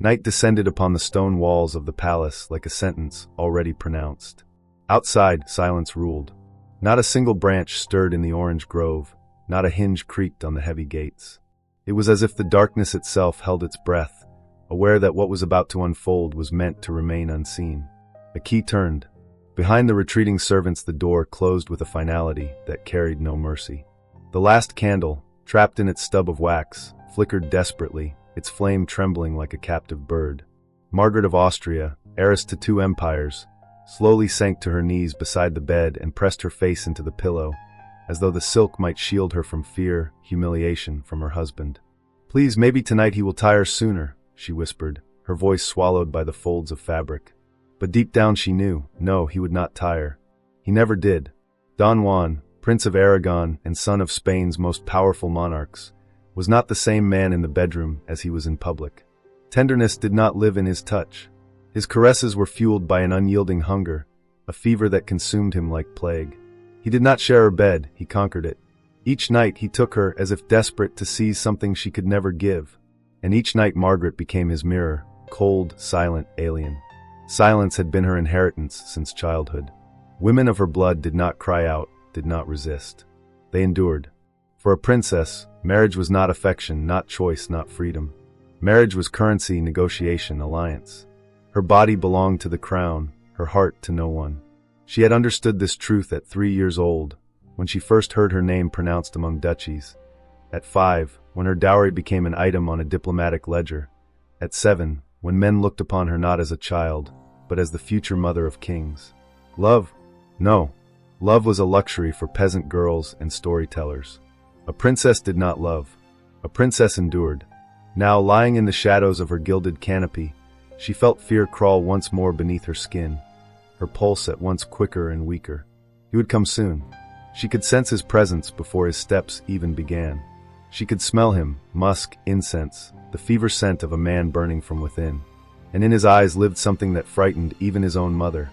Night descended upon the stone walls of the palace like a sentence already pronounced. Outside, silence ruled. Not a single branch stirred in the orange grove, not a hinge creaked on the heavy gates. It was as if the darkness itself held its breath, aware that what was about to unfold was meant to remain unseen. A key turned. Behind the retreating servants the door closed with a finality that carried no mercy. The last candle, trapped in its stub of wax, flickered desperately, its flame trembling like a captive bird. Margaret of Austria, heiress to 2 empires, slowly sank to her knees beside the bed and pressed her face into the pillow, as though the silk might shield her from fear, humiliation from her husband. "Please, maybe tonight he will tire sooner," she whispered, her voice swallowed by the folds of fabric. But deep down she knew, no, he would not tire. He never did. Don Juan, Prince of Aragon and son of Spain's most powerful monarchs, was not the same man in the bedroom as he was in public. Tenderness did not live in his touch. His caresses were fueled by an unyielding hunger, a fever that consumed him like plague. He did not share her bed, he conquered it. Each night he took her as if desperate to seize something she could never give. And each night Margaret became his mirror, cold, silent, alien. Silence had been her inheritance since childhood. Women of her blood did not cry out, did not resist. They endured. For a princess, marriage was not affection, not choice, not freedom. Marriage was currency, negotiation, alliance. Her body belonged to the crown, her heart to no one. She had understood this truth at 3 years old, when she first heard her name pronounced among duchies. At 5, when her dowry became an item on a diplomatic ledger. At 7, when men looked upon her not as a child, but as the future mother of kings. Love? No. Love was a luxury for peasant girls and storytellers. A princess did not love. A princess endured. Now, lying in the shadows of her gilded canopy, she felt fear crawl once more beneath her skin, her pulse at once quicker and weaker. He would come soon. She could sense his presence before his steps even began. She could smell him, musk, incense, the fever scent of a man burning from within. And in his eyes lived something that frightened even his own mother.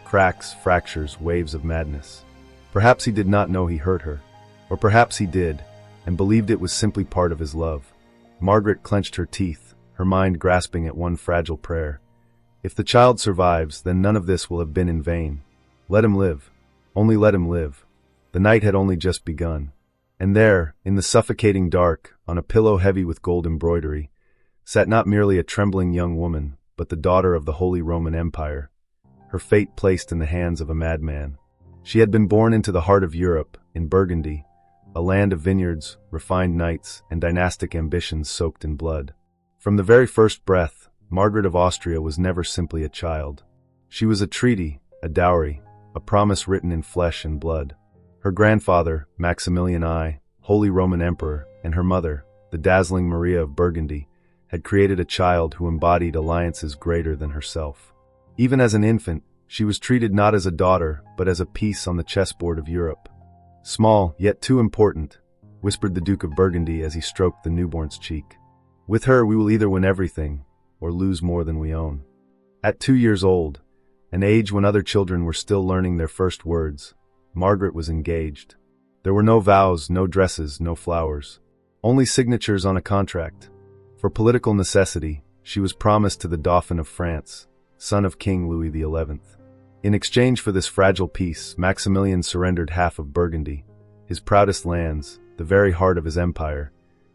Cracks, fractures, waves of madness. Perhaps he did not know he hurt her. Or perhaps he did, and believed it was simply part of his love. Margaret clenched her teeth, her mind grasping at one fragile prayer. If the child survives, then none of this will have been in vain. Let him live. Only let him live. The night had only just begun. And there, in the suffocating dark, on a pillow heavy with gold embroidery, sat not merely a trembling young woman, but the daughter of the Holy Roman Empire, her fate placed in the hands of a madman. She had been born into the heart of Europe, in Burgundy, a land of vineyards, refined knights, and dynastic ambitions soaked in blood. From the very first breath, Margaret of Austria was never simply a child. She was a treaty, a dowry, a promise written in flesh and blood. Her grandfather, Maximilian I, Holy Roman Emperor, and her mother, the dazzling Maria of Burgundy, had created a child who embodied alliances greater than herself. Even as an infant, she was treated not as a daughter, but as a piece on the chessboard of Europe. "Small, yet too important," whispered the Duke of Burgundy as he stroked the newborn's cheek. "With her we will either win everything, or lose more than we own." At 2 years old, an age when other children were still learning their first words, Margaret was engaged. There were no vows, no dresses, no flowers. Only signatures on a contract. For political necessity, she was promised to the Dauphin of France, son of King Louis XI. In exchange for this fragile peace, Maximilian surrendered half of Burgundy, his proudest lands, the very heart of his empire,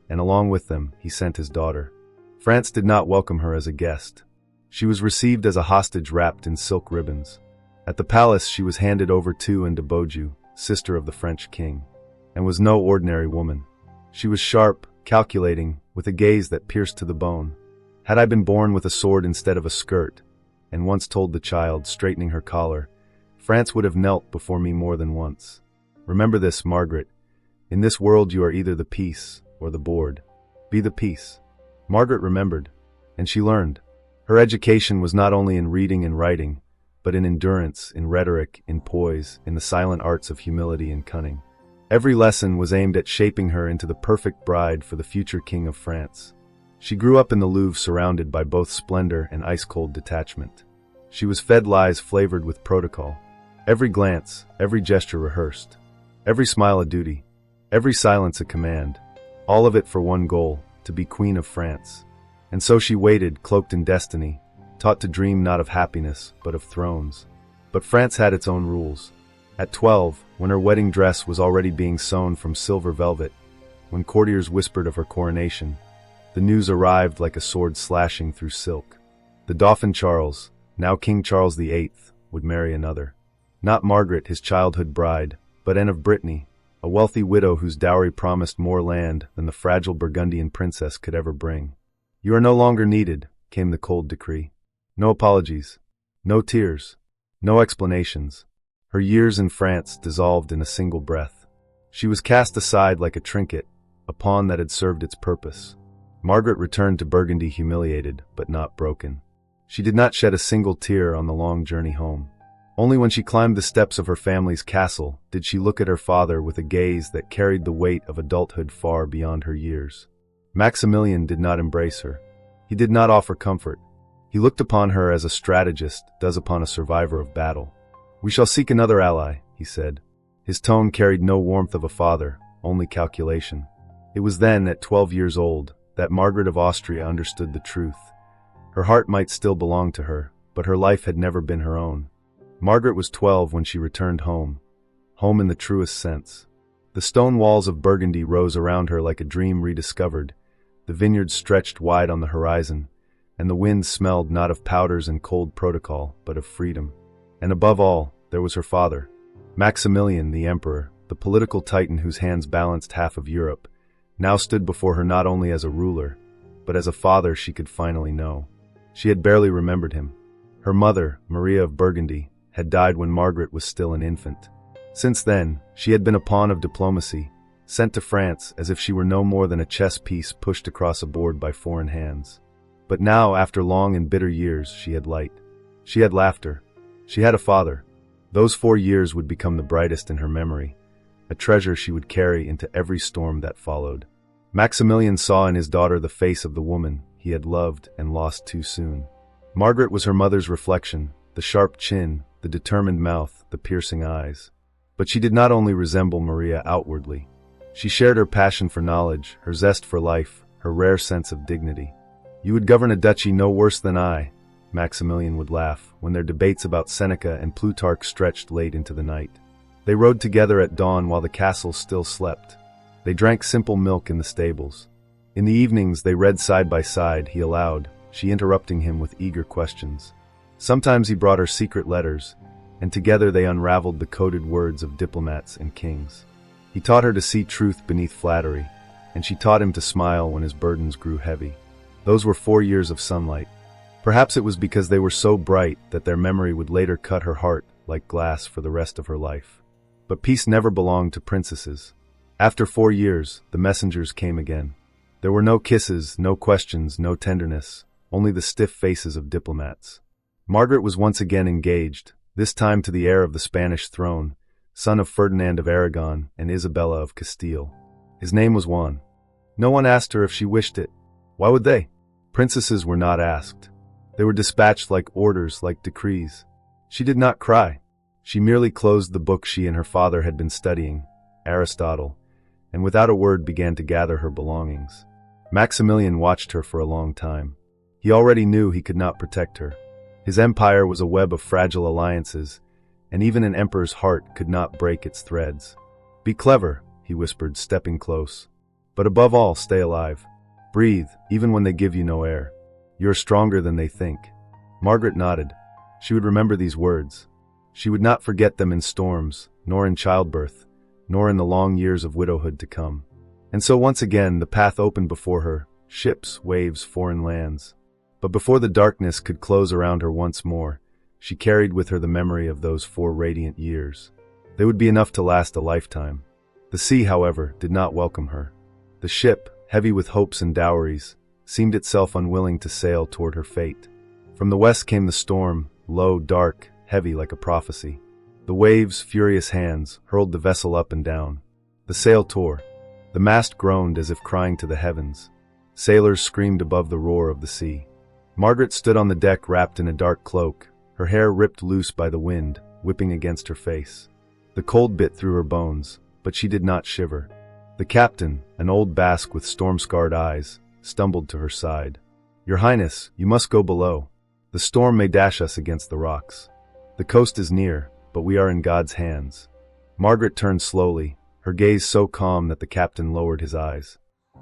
and along with them he sent his daughter. France did not welcome her as a guest. She was received as a hostage wrapped in silk ribbons. At the palace she was handed over to and de Beaujeu, sister of the French king, and was no ordinary woman. She was sharp, calculating, with a gaze that pierced to the bone. "Had I been born with a sword instead of a skirt," and once told the child, straightening her collar, "France would have knelt before me more than once. Remember this, Margaret. In this world you are either the peace or the board. Be the peace." Margaret remembered, and she learned. Her education was not only in reading and writing, but in endurance, in rhetoric, in poise, in the silent arts of humility and cunning. Every lesson was aimed at shaping her into the perfect bride for the future King of France. She grew up in the Louvre surrounded by both splendor and ice-cold detachment. She was fed lies flavored with protocol. Every glance, every gesture rehearsed. Every smile a duty. Every silence a command. All of it for one goal, to be Queen of France. And so she waited, cloaked in destiny, taught to dream not of happiness, but of thrones. But France had its own rules. At 12, when her wedding dress was already being sewn from silver velvet, when courtiers whispered of her coronation, the news arrived like a sword slashing through silk. The Dauphin Charles, now King Charles VIII, would marry another. Not Margaret, his childhood bride, but Anne of Brittany, a wealthy widow whose dowry promised more land than the fragile Burgundian princess could ever bring. "You are no longer needed," came the cold decree. No apologies, no tears, no explanations. Her years in France dissolved in a single breath. She was cast aside like a trinket, a pawn that had served its purpose. Margaret returned to Burgundy humiliated, but not broken. She did not shed a single tear on the long journey home. Only when she climbed the steps of her family's castle did she look at her father with a gaze that carried the weight of adulthood far beyond her years. Maximilian did not embrace her. He did not offer comfort. He looked upon her as a strategist does upon a survivor of battle. "We shall seek another ally," he said. His tone carried no warmth of a father, only calculation. It was then, at 12 years old, that Margaret of Austria understood the truth. Her heart might still belong to her, but her life had never been her own. Margaret was 12 when she returned home. Home in the truest sense. The stone walls of Burgundy rose around her like a dream rediscovered. The vineyards stretched wide on the horizon, and the wind smelled not of powders and cold protocol, but of freedom. And above all, there was her father, Maximilian, the emperor, the political titan whose hands balanced half of Europe, now stood before her not only as a ruler, but as a father she could finally know. She had barely remembered him. Her mother, Maria of Burgundy, had died when Margaret was still an infant. Since then, she had been a pawn of diplomacy, sent to France as if she were no more than a chess piece pushed across a board by foreign hands. But now, after long and bitter years, she had light. She had laughter. She had a father. Those 4 years would become the brightest in her memory, a treasure she would carry into every storm that followed. Maximilian saw in his daughter the face of the woman he had loved and lost too soon. Margaret was her mother's reflection, the sharp chin, the determined mouth, the piercing eyes. But she did not only resemble Maria outwardly. She shared her passion for knowledge, her zest for life, her rare sense of dignity. "You would govern a duchy no worse than I," Maximilian would laugh, when their debates about Seneca and Plutarch stretched late into the night. They rode together at dawn while the castle still slept. They drank simple milk in the stables. In the evenings they read side by side, he allowed, she interrupting him with eager questions. Sometimes he brought her secret letters, and together they unraveled the coded words of diplomats and kings. He taught her to see truth beneath flattery, and she taught him to smile when his burdens grew heavy. Those were 4 years of sunlight. Perhaps it was because they were so bright that their memory would later cut her heart like glass for the rest of her life. But peace never belonged to princesses. After 4 years, the messengers came again. There were no kisses, no questions, no tenderness, only the stiff faces of diplomats. Margaret was once again engaged, this time to the heir of the Spanish throne, son of Ferdinand of Aragon and Isabella of Castile. His name was Juan. No one asked her if she wished it. Why would they? Princesses were not asked. They were dispatched like orders, like decrees. She did not cry. She merely closed the book she and her father had been studying, Aristotle, and without a word began to gather her belongings. Maximilian watched her for a long time. He already knew he could not protect her. His empire was a web of fragile alliances, and even an emperor's heart could not break its threads. "Be clever," he whispered, stepping close. "But above all, stay alive. Breathe, even when they give you no air. You are stronger than they think." Margaret nodded. She would remember these words. She would not forget them in storms, nor in childbirth, nor in the long years of widowhood to come. And so once again the path opened before her, ships, waves, foreign lands. But before the darkness could close around her once more, she carried with her the memory of those 4 radiant years. They would be enough to last a lifetime. The sea, however, did not welcome her. The ship, heavy with hopes and dowries, seemed itself unwilling to sail toward her fate. From the west came the storm, low, dark, heavy like a prophecy. The waves, furious hands, hurled the vessel up and down. The sail tore. The mast groaned as if crying to the heavens. Sailors screamed above the roar of the sea. Margaret stood on the deck wrapped in a dark cloak, her hair ripped loose by the wind, whipping against her face. The cold bit through her bones, but she did not shiver. The captain, an old Basque with storm-scarred eyes, stumbled to her side. "Your Highness, you must go below. The storm may dash us against the rocks. The coast is near, but we are in God's hands." Margaret turned slowly, her gaze so calm that the captain lowered his eyes.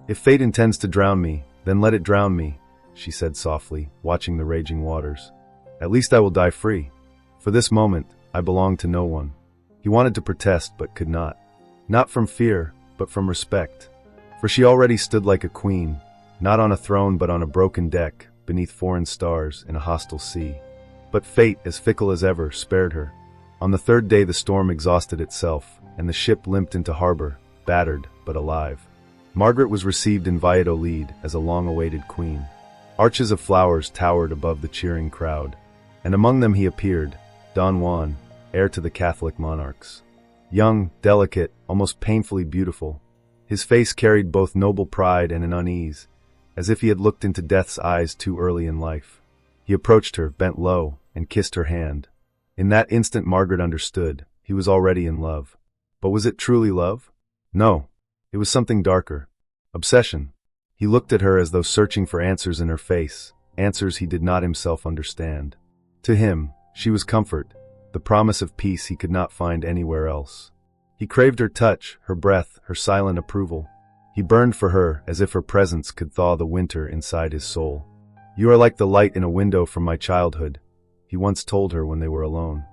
"If fate intends to drown me, then let it drown me," she said softly, watching the raging waters. "At least I will die free. For this moment, I belong to no one." He wanted to protest but could not. Not from fear, but from respect. For she already stood like a queen, not on a throne but on a broken deck, beneath foreign stars in a hostile sea. But fate, as fickle as ever, spared her. On the third day the storm exhausted itself, and the ship limped into harbor, battered but alive. Margaret was received in Valladolid as a long-awaited queen. Arches of flowers towered above the cheering crowd, and among them he appeared, Don Juan, heir to the Catholic monarchs. Young, delicate, almost painfully beautiful, his face carried both noble pride and an unease, as if he had looked into death's eyes too early in life. He approached her, bent low, and kissed her hand. In that instant Margaret understood, he was already in love. But was it truly love? No. It was something darker. Obsession. He looked at her as though searching for answers in her face, answers he did not himself understand. To him, she was comfort, the promise of peace he could not find anywhere else. He craved her touch, her breath, her silent approval. He burned for her as if her presence could thaw the winter inside his soul. "You are like the light in a window from my childhood," he once told her when they were alone.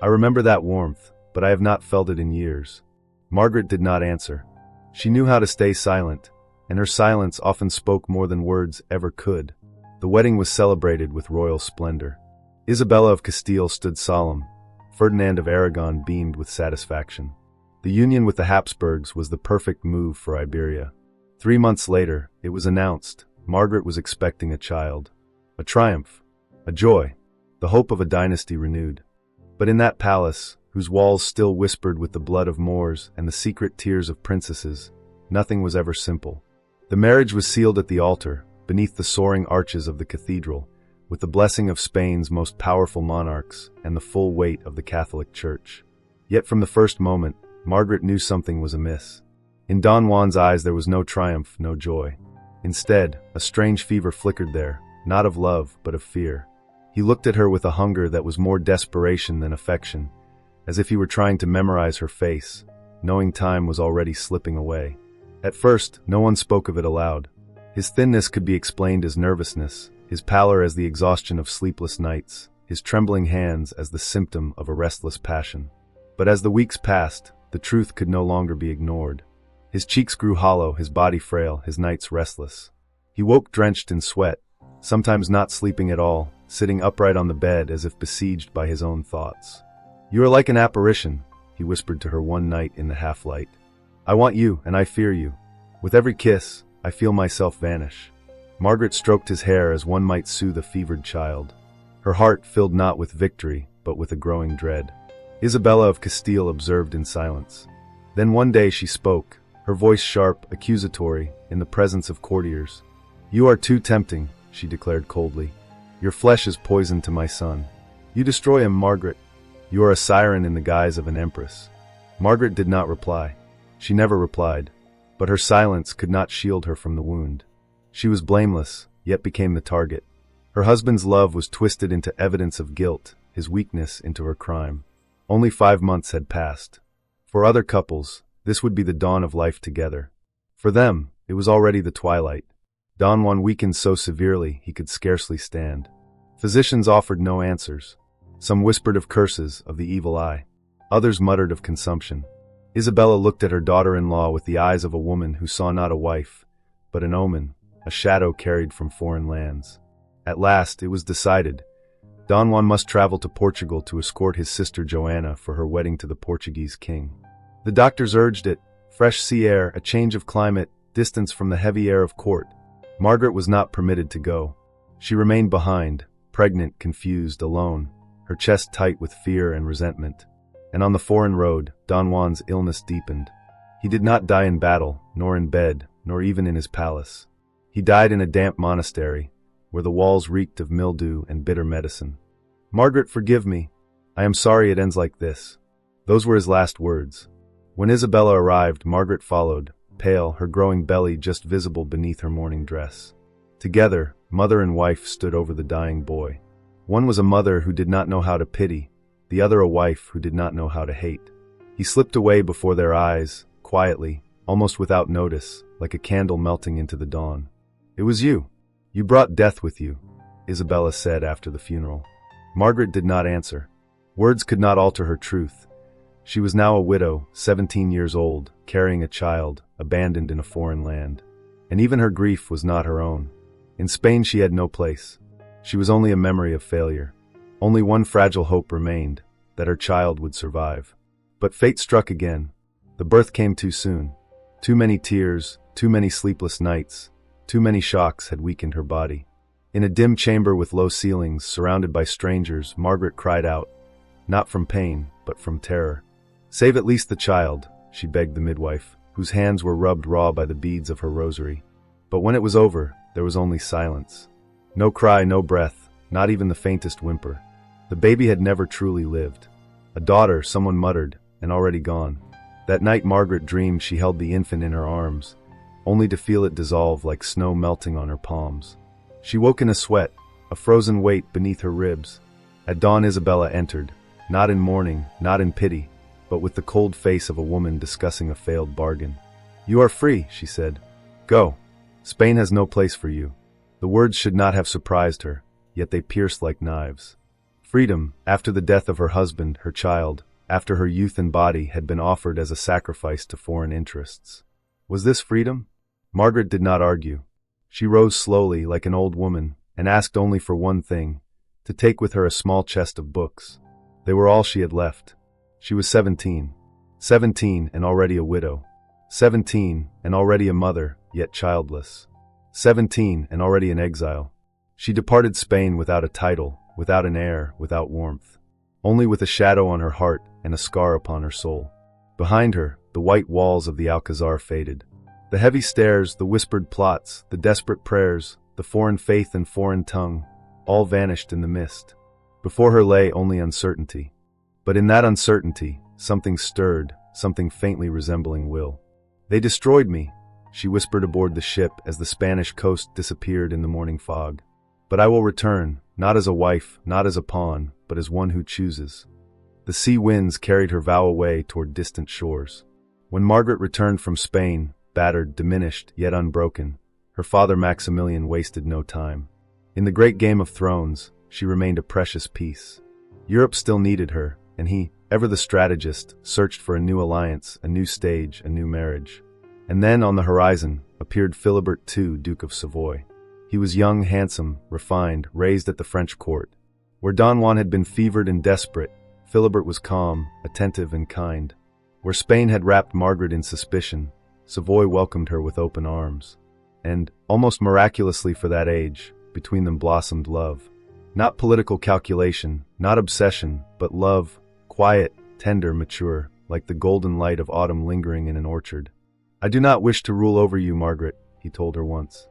"I remember that warmth, but I have not felt it in years." Margaret did not answer. She knew how to stay silent, and her silence often spoke more than words ever could. The wedding was celebrated with royal splendor. Isabella of Castile stood solemn. Ferdinand of Aragon beamed with satisfaction. The union with the Habsburgs was the perfect move for Iberia. 3 months later, it was announced, Margaret was expecting a child. A triumph, a joy, the hope of a dynasty renewed. But in that palace, whose walls still whispered with the blood of Moors and the secret tears of princesses, nothing was ever simple. The marriage was sealed at the altar, beneath the soaring arches of the cathedral, with the blessing of Spain's most powerful monarchs and the full weight of the Catholic Church. Yet from the first moment, Margaret knew something was amiss. In Don Juan's eyes there was no triumph, no joy. Instead, a strange fever flickered there, not of love, but of fear. He looked at her with a hunger that was more desperation than affection, as if he were trying to memorize her face, knowing time was already slipping away. At first, no one spoke of it aloud. His thinness could be explained as nervousness, his pallor as the exhaustion of sleepless nights, his trembling hands as the symptom of a restless passion. But as the weeks passed, the truth could no longer be ignored. His cheeks grew hollow, his body frail, his nights restless. He woke drenched in sweat, sometimes not sleeping at all, sitting upright on the bed as if besieged by his own thoughts. "You are like an apparition," he whispered to her one night in the half-light. "I want you, and I fear you. With every kiss, I feel myself vanish." Margaret stroked his hair as one might soothe a fevered child. Her heart filled not with victory, but with a growing dread. Isabella of Castile observed in silence. Then one day she spoke, her voice sharp, accusatory, in the presence of courtiers. "You are too tempting," she declared coldly. "Your flesh is poison to my son. You destroy him, Margaret. You are a siren in the guise of an empress." Margaret did not reply. She never replied, but her silence could not shield her from the wound. She was blameless, yet became the target. Her husband's love was twisted into evidence of guilt, his weakness into her crime. Only 5 months had passed. For other couples, this would be the dawn of life together. For them, it was already the twilight. Don Juan weakened so severely he could scarcely stand. Physicians offered no answers. Some whispered of curses, of the evil eye. Others muttered of consumption. Isabella looked at her daughter-in-law with the eyes of a woman who saw not a wife, but an omen, a shadow carried from foreign lands. At last, it was decided. Don Juan must travel to Portugal to escort his sister Joanna for her wedding to the Portuguese king. The doctors urged it, fresh sea air, a change of climate, distance from the heavy air of court. Margaret was not permitted to go. She remained behind, pregnant, confused, alone, her chest tight with fear and resentment. And on the foreign road, Don Juan's illness deepened. He did not die in battle, nor in bed, nor even in his palace. He died in a damp monastery, where the walls reeked of mildew and bitter medicine. "Margaret, forgive me. I am sorry it ends like this." Those were his last words. When Isabella arrived, Margaret followed, pale, her growing belly just visible beneath her mourning dress. Together, mother and wife stood over the dying boy. One was a mother who did not know how to pity, the other a wife who did not know how to hate. He slipped away before their eyes, quietly, almost without notice, like a candle melting into the dawn. "It was you. You brought death with you," Isabella said after the funeral. Margaret did not answer. Words could not alter her truth. She was now a widow, 17 years old, carrying a child, abandoned in a foreign land. And even her grief was not her own. In Spain she had no place. She was only a memory of failure. Only one fragile hope remained, that her child would survive. But fate struck again. The birth came too soon. Too many tears, too many sleepless nights, too many shocks had weakened her body. In a dim chamber with low ceilings, surrounded by strangers, Margaret cried out, not from pain, but from terror. "Save at least the child," she begged the midwife, whose hands were rubbed raw by the beads of her rosary. But when it was over, there was only silence. No cry, no breath, not even the faintest whimper. The baby had never truly lived. "A daughter," someone muttered, and already gone. That night Margaret dreamed she held the infant in her arms, only to feel it dissolve like snow melting on her palms. She woke in a sweat, a frozen weight beneath her ribs. At dawn Isabella entered, not in mourning, not in pity, but with the cold face of a woman discussing a failed bargain. "You are free," she said. "Go. Spain has no place for you." The words should not have surprised her, yet they pierced like knives. Freedom, after the death of her husband, her child, after her youth and body had been offered as a sacrifice to foreign interests. Was this freedom? Margaret did not argue. She rose slowly, like an old woman, and asked only for one thing, to take with her a small chest of books. They were all she had left. She was 17. 17 and already a widow. 17 and already a mother, yet childless. 17 and already an exile. She departed Spain without a title, without an heir, without warmth. Only with a shadow on her heart and a scar upon her soul. Behind her, the white walls of the Alcazar faded. The heavy stairs, the whispered plots, the desperate prayers, the foreign faith and foreign tongue, all vanished in the mist. Before her lay only uncertainty. But in that uncertainty, something stirred, something faintly resembling will. "They destroyed me," she whispered aboard the ship as the Spanish coast disappeared in the morning fog. "But I will return, not as a wife, not as a pawn, but as one who chooses." The sea winds carried her vow away toward distant shores. When Margaret returned from Spain, battered, diminished, yet unbroken, her father Maximilian wasted no time. In the great Game of Thrones, she remained a precious piece. Europe still needed her, and he, ever the strategist, searched for a new alliance, a new stage, a new marriage. And then, on the horizon, appeared Philibert II, Duke of Savoy. He was young, handsome, refined, raised at the French court. Where Don Juan had been fevered and desperate, Philibert was calm, attentive, and kind. Where Spain had wrapped Margaret in suspicion, Savoy welcomed her with open arms. And, almost miraculously for that age, between them blossomed love. Not political calculation, not obsession, but love, quiet, tender, mature, like the golden light of autumn lingering in an orchard. "I do not wish to rule over you, Margaret," he told her once.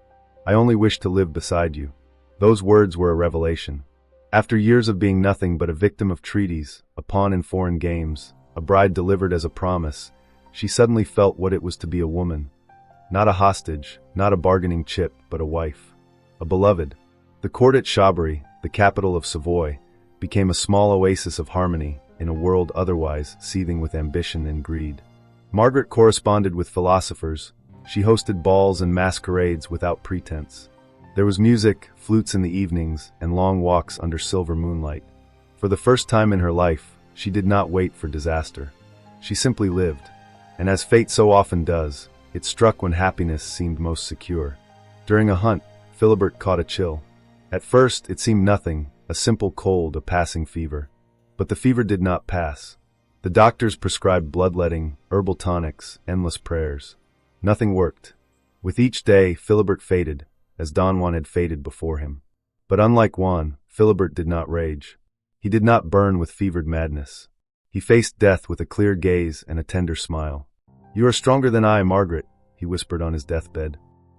"I only wish to live beside you." Those words were a revelation. After years of being nothing but a victim of treaties, a pawn in foreign games, a bride delivered as a promise, she suddenly felt what it was to be a woman. Not a hostage, not a bargaining chip, but a wife. A beloved. The court at Chabry, the capital of Savoy, became a small oasis of harmony in a world otherwise seething with ambition and greed. Margaret corresponded with philosophers. She hosted balls and masquerades without pretense. There was music, flutes in the evenings, and long walks under silver moonlight. For the first time in her life, she did not wait for disaster. She simply lived. And as fate so often does, it struck when happiness seemed most secure. During a hunt, Philibert caught a chill. At first, it seemed nothing, a simple cold, a passing fever. But the fever did not pass. The doctors prescribed bloodletting, herbal tonics, endless prayers. Nothing worked. With each day, Philibert faded, as Don Juan had faded before him. But unlike Juan, Philibert did not rage. He did not burn with fevered madness. He faced death with a clear gaze and a tender smile. "You are stronger than I, Margaret," he whispered on his deathbed.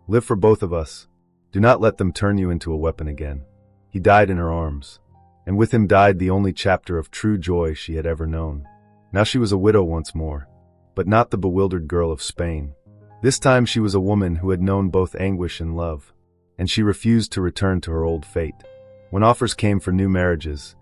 "Live for both of us. Do not let them turn you into a weapon again." He died in her arms. And with him died the only chapter of true joy she had ever known. Now she was a widow once more, but not the bewildered girl of Spain. This time she was a woman who had known both anguish and love. and she refused to return to her old fate. When offers came for new marriages,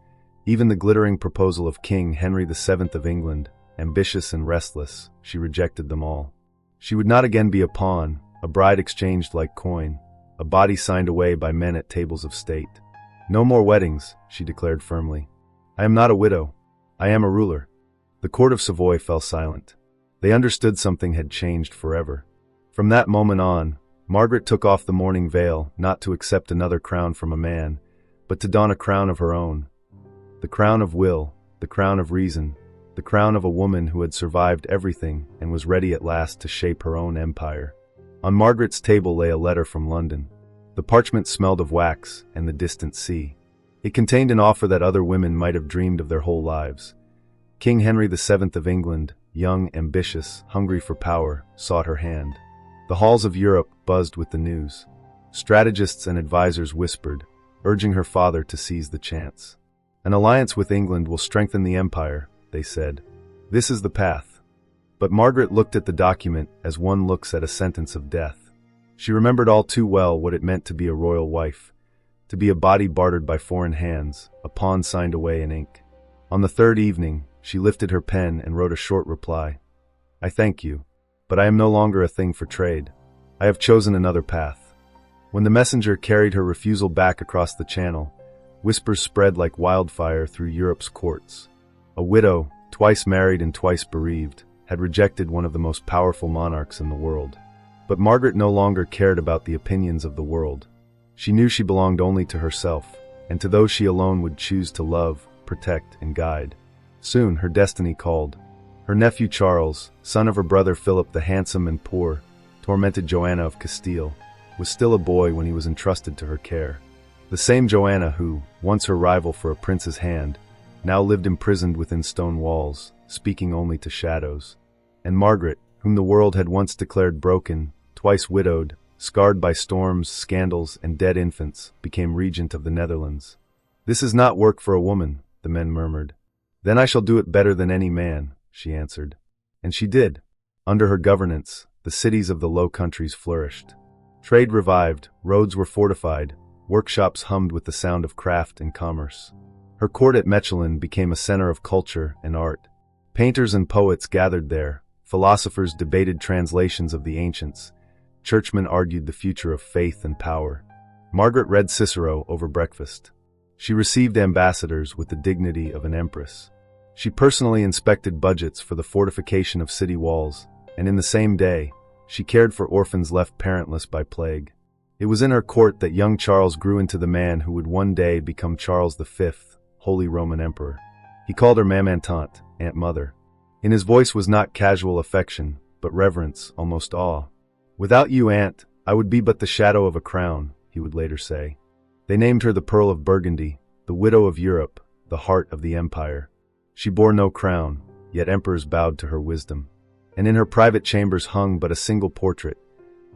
even the glittering proposal of King Henry VII of England, ambitious and restless, she rejected them all. She would not again be a pawn, a bride exchanged like coin, a body signed away by men at tables of state. No more weddings, she declared firmly. I am not a widow. I am a ruler. The court of Savoy fell silent. They understood something had changed forever. From that moment on, Margaret took off the mourning veil, not to accept another crown from a man, but to don a crown of her own. The crown of will, the crown of reason, the crown of a woman who had survived everything and was ready at last to shape her own empire. On Margaret's table lay a letter from London. The parchment smelled of wax and the distant sea. It contained an offer that other women might have dreamed of their whole lives. King Henry VII of England, young, ambitious, hungry for power, sought her hand. The halls of Europe buzzed with the news. Strategists and advisors whispered, urging her father to seize the chance. An alliance with England will strengthen the empire, they said. This is the path. But Margaret looked at the document as one looks at a sentence of death. She remembered all too well what it meant to be a royal wife, to be a body bartered by foreign hands, a pawn signed away in ink. On the third evening, she lifted her pen and wrote a short reply. I thank you, but I am no longer a thing for trade. I have chosen another path. When the messenger carried her refusal back across the channel, whispers spread like wildfire through Europe's courts. A widow, twice married and twice bereaved, had rejected one of the most powerful monarchs in the world. But Margaret no longer cared about the opinions of the world. She knew she belonged only to herself, and to those she alone would choose to love, protect, and guide. Soon her destiny called. Her nephew Charles, son of her brother Philip the handsome and poor, tormented Joanna of Castile, was still a boy when he was entrusted to her care. The same Joanna who, once her rival for a prince's hand, now lived imprisoned within stone walls, speaking only to shadows. And Margaret, whom the world had once declared broken, twice widowed, scarred by storms, scandals, and dead infants, became regent of the Netherlands. This is not work for a woman, the men murmured. Then I shall do it better than any man, she answered. And she did. Under her governance, the cities of the Low Countries flourished. Trade revived, roads were fortified, workshops hummed with the sound of craft and commerce. Her court at Mechlin became a center of culture and art. Painters and poets gathered there, philosophers debated translations of the ancients, churchmen argued the future of faith and power. Margaret read Cicero over breakfast. She received ambassadors with the dignity of an empress. She personally inspected budgets for the fortification of city walls, and in the same day, she cared for orphans left parentless by plague. It was in her court that young Charles grew into the man who would one day become Charles V, Holy Roman Emperor. He called her Mame Tante, Aunt Mother. In his voice was not casual affection, but reverence, almost awe. Without you, Aunt, I would be but the shadow of a crown, he would later say. They named her the Pearl of Burgundy, the widow of Europe, the heart of the empire. She bore no crown, yet emperors bowed to her wisdom. And in her private chambers hung but a single portrait,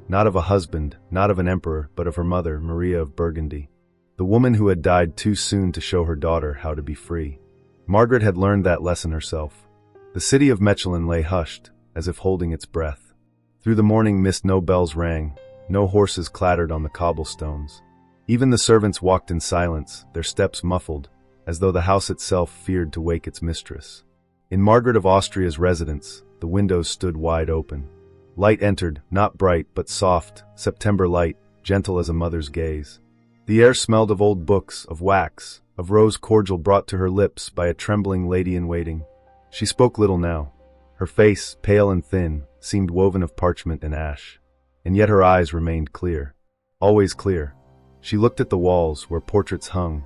not of a husband, not of an emperor, but of her mother, Maria of Burgundy, the woman who had died too soon to show her daughter how to be free. Margaret had learned that lesson herself. The city of Mechlin lay hushed, as if holding its breath. Through the morning mist no bells rang, no horses clattered on the cobblestones. Even the servants walked in silence, their steps muffled, as though the house itself feared to wake its mistress. In Margaret of Austria's residence, the windows stood wide open. Light entered, not bright but soft, September light, gentle as a mother's gaze. The air smelled of old books, of wax, of rose cordial brought to her lips by a trembling lady-in-waiting. She spoke little now. Her face, pale and thin, seemed woven of parchment and ash. And yet her eyes remained clear. Always clear. She looked at the walls where portraits hung,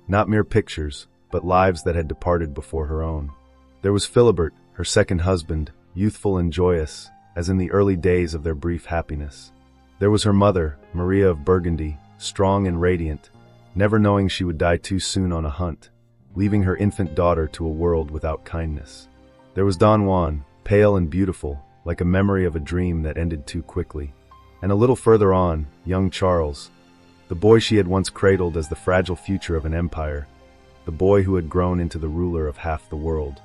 not mere pictures, but lives that had departed before her own. There was Philibert, her second husband, youthful and joyous, as in the early days of their brief happiness. There was her mother, Maria of Burgundy, strong and radiant, never knowing she would die too soon on a hunt, leaving her infant daughter to a world without kindness. There was Don Juan, pale and beautiful, like a memory of a dream that ended too quickly. And a little further on, young Charles, the boy she had once cradled as the fragile future of an empire, the boy who had grown into the ruler of half the world.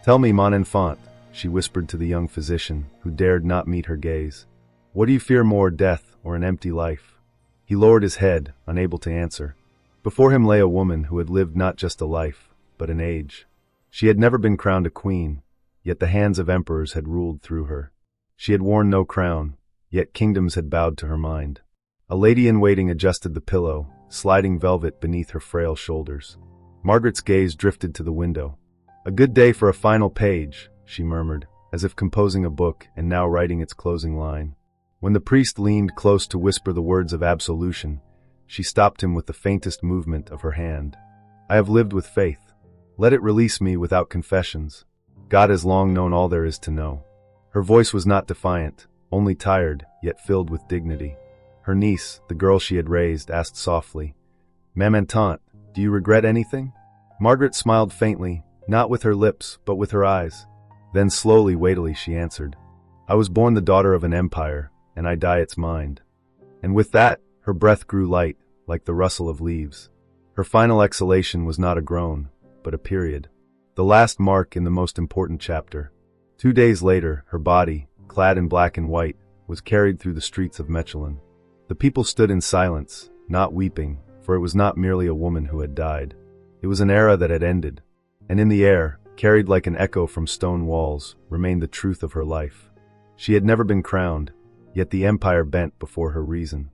Tell me, mon enfant, she whispered to the young physician, who dared not meet her gaze. What do you fear more, death or an empty life? He lowered his head, unable to answer. Before him lay a woman who had lived not just a life, but an age. She had never been crowned a queen, yet the hands of emperors had ruled through her. She had worn no crown, yet kingdoms had bowed to her mind. A lady-in-waiting adjusted the pillow, sliding velvet beneath her frail shoulders. Margaret's gaze drifted to the window. "A good day for a final page," she murmured, as if composing a book and now writing its closing line. When the priest leaned close to whisper the words of absolution, she stopped him with the faintest movement of her hand. "I have lived with faith. Let it release me without confessions. God has long known all there is to know." Her voice was not defiant, only tired, yet filled with dignity. Her niece, the girl she had raised, asked softly, "Maman Tante, do you regret anything?" Margaret smiled faintly, not with her lips, but with her eyes. Then slowly, weightily, she answered, "I was born the daughter of an empire, and I die its mind." And with that, her breath grew light, like the rustle of leaves. Her final exhalation was not a groan, but a period. The last mark in the most important chapter. 2 days later, her body, clad in black and white, was carried through the streets of Mechlin. The people stood in silence, not weeping, for it was not merely a woman who had died. It was an era that had ended. And in the air, carried like an echo from stone walls, remained the truth of her life. She had never been crowned, yet the empire bent before her reason.